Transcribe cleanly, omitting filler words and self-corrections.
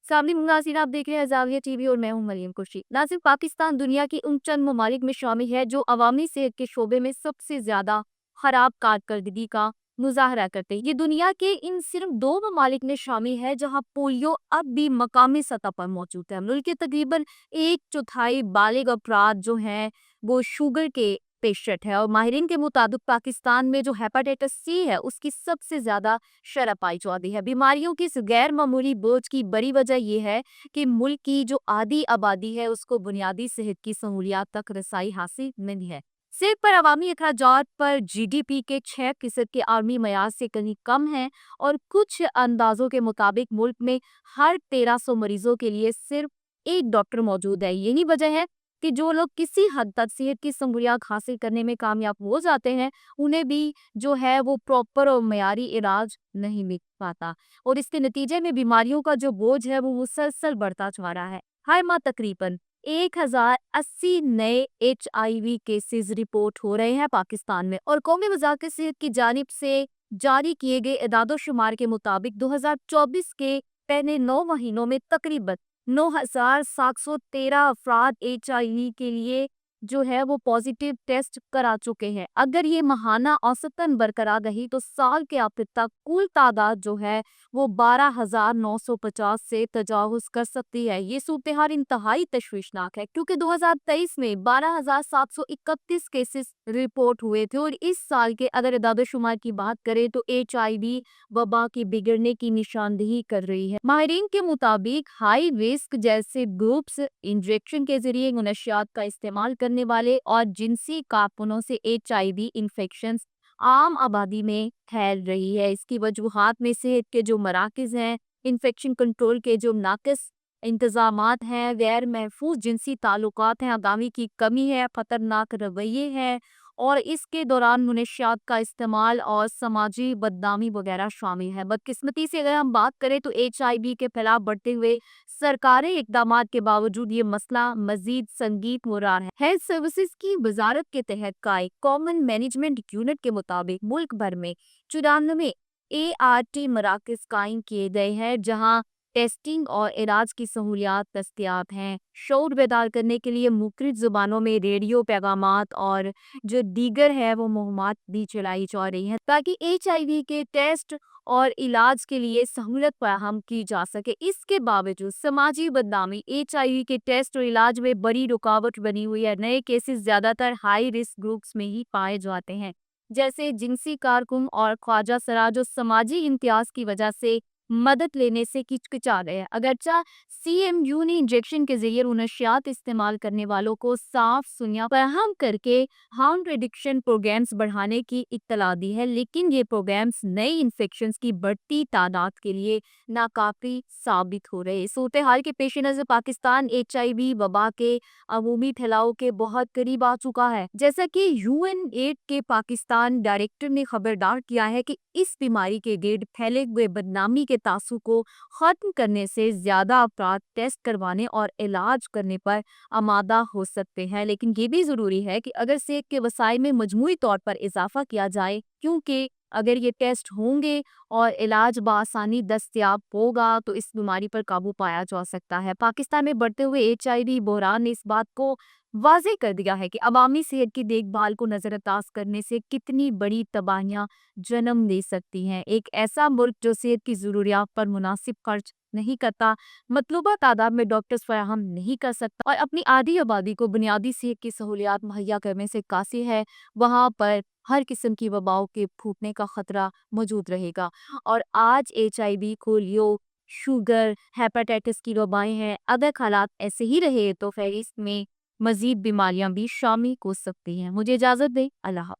सामने नाज़रीन, आप देख रहे हैं ज़ाविया टीवी और मैं हूं मरियम खुर्शीद। नाज़रीन, पाकिस्तान दुनिया की उन चंद ममालिक में शामिल है जो अवामी सेहत के शोबे में सबसे ज्यादा खराब कारकर्दगी का मुजाहरा करते हैं। ये दुनिया के इन सिर्फ 2 ममालिक में शामिल है जहां पोलियो अब भी मकामी सतह पर मौजूद है। मुल्क के तकरीबन 1/4 बालिग अफराद जो हैं वो शुगर के पेशेंट है और माहिरीन के मुताबिक पाकिस्तान में जो हेपेटाइटिस सी है उसकी सबसे ज्यादा शरह पाई जाती है। बीमारियों की इस गैर मामूली बोझ की बड़ी वजह यह है कि मुल्क की जो आधी आबादी है उसको बुनियादी सेहत की सहूलियात तक रसाई हासिल नहीं है। सेहत पर अवामी अखराजात पर GDP के 6% के आर्मी मयार से कहीं कम है और कुछ अंदाजों के मुताबिक मुल्क में हर 1300 मरीजों के लिए सिर्फ एक डॉक्टर मौजूद है। यही वजह है कि जो लोग किसी हद तक सेहत की सहूलियात हासिल करने में कामयाब हो जाते हैं उन्हें भी जो है वो प्रॉपर और मयारी इलाज नहीं मिल पाता और इसके नतीजे में बीमारियों का जो बोझ है वो मुसलसल बढ़ता जा रहा है। हर माह तकरीबन 1080 नए HIV केसेस रिपोर्ट हो रहे हैं पाकिस्तान में और कौमी वज़ारत सेहत की जानिब से जारी किए गए इदादो शुमार के मुताबिक 2024 के पहले 9 महीनों में तकरीबन 9,713 अफराद HIV के लिए जो है वो पॉजिटिव टेस्ट करा चुके हैं। अगर ये महाना औसतन बरकरार रही तो साल के आखिर तक कुल तादाद जो है वो 12,950 से तजावुज कर सकती है। ये सूरत हाल इंतहाई तशवीशनाक है क्योंकि 2023 में 12,731 केसेस रिपोर्ट हुए थे और इस साल के अगर इदाद शुमार की बात करें तो HIV वबा की बिगड़ने की निशानदेही कर रही है। माहिरीन के मुताबिक हाई रिस्क जैसे ग्रुप्स, इंजेक्शन के जरिए मुनशियात का इस्तेमाल करने वाले और जिनसी कारकुनों से HIV इन्फेक्शन आम आबादी में फैल रही है। इसकी वजूहात में सेहत के जो मराकज हैं, इन्फेक्शन कंट्रोल के जो नाकिस इंतजामात हैं, गैर महफूज जिनसी ताल्लुकात हैं, आगामी की कमी है, खतरनाक रवैये हैं और इसके दौरान मुनशियात का इस्तेमाल और समाजी बदनामी वगैरह शामिल है। बदकिस्मती से अगर हम बात करें तो HIV के खिलाफ बढ़ते हुए सरकारी इकदामात के बावजूद ये मसला मजीद संगीन हो रहा है। हेल्थ सर्विसेज की वजारत के तहत कायम कॉमन मैनेजमेंट यूनिट के मुताबिक मुल्क भर में 94 ART मराकज कायम किए गए हैं जहां टेस्टिंग और इलाज की सहूलियात दस्तियाब हैं। शऊर बेदार करने के लिए मुख्तलिफ जुबानों में रेडियो पैगामात और जो दीगर है वो मुहिमात भी चलाई जा रही हैं ताकि HIV के टेस्ट और इलाज के लिए सहूलत फराहम की जा सके। इसके बावजूद समाजी बदनामी HIV के टेस्ट और इलाज में बड़ी रुकावट बनी हुई है। नए केसेस ज्यादातर हाई रिस्क ग्रुप्स में ही पाए जाते हैं जैसे जिनसी कारकुन और ख्वाजा सरा जो समाजी इम्तियाज की वजह से मदद लेने से हिचकिचा रहे हैं। अगरचा CMU ने इंजेक्शन के जरिए मुनशियात इस्तेमाल करने वालों को साफ सुनिया फराहम करके हार्म रिडक्शन प्रोग्राम्स बढ़ाने की इत्तला दी है, लेकिन ये प्रोग्राम्स नई इन्फेक्शन की बढ़ती तादाद के लिए नाकाफी साबित हो रहे। सूरत हाल के पेश नजर पाकिस्तान HIV वबा के अमूमी फैलाव के बहुत करीब आ चुका है। जैसा कि UN-8 के पाकिस्तान डायरेक्टर ने खबरदार किया है कि इस बीमारी के गिर्द फैले हुए बदनामी के तासुर को खत्म करने से ज्यादा अफराद टेस्ट करवाने और इलाज करने पर आमादा हो सकते हैं, लेकिन ये भी जरूरी है कि अगर सेहत के वसाइल में मजमूई तौर पर इजाफा किया जाए क्योंकि अगर ये टेस्ट होंगे और इलाज बआसानी दस्तयाब होगा तो इस बीमारी पर काबू पाया जा सकता है। पाकिस्तान में बढ़ते हुए HIV बहरान ने इस बात को वाज़ेह कर दिया है कि अवामी सेहत की देखभाल को नजरअंदाज करने से कितनी बड़ी तबाहियां जन्म दे सकती हैं। एक ऐसा मुल्क जो सेहत की जरूरियात पर मुनासिब खर्च नहीं करता, मतलूबा तादाद में डॉक्टर्स फराहम नहीं कर सकता और अपनी आधी आबादी को बुनियादी सेहत की सहूलियात मुहैया करने से कासिर है, वहाँ पर हर किस्म की वबाओं के फूटने का खतरा मौजूद रहेगा। और आज HIV, पोलियो, शुगर, हेपेटाइटिस की वबाएं हैं। अगर हालात ऐसे ही रहे तो फहरिस्त में मजीद बीमारियां भी शामिल हो सकती हैं। मुझे इजाजत दें। अल्लाह।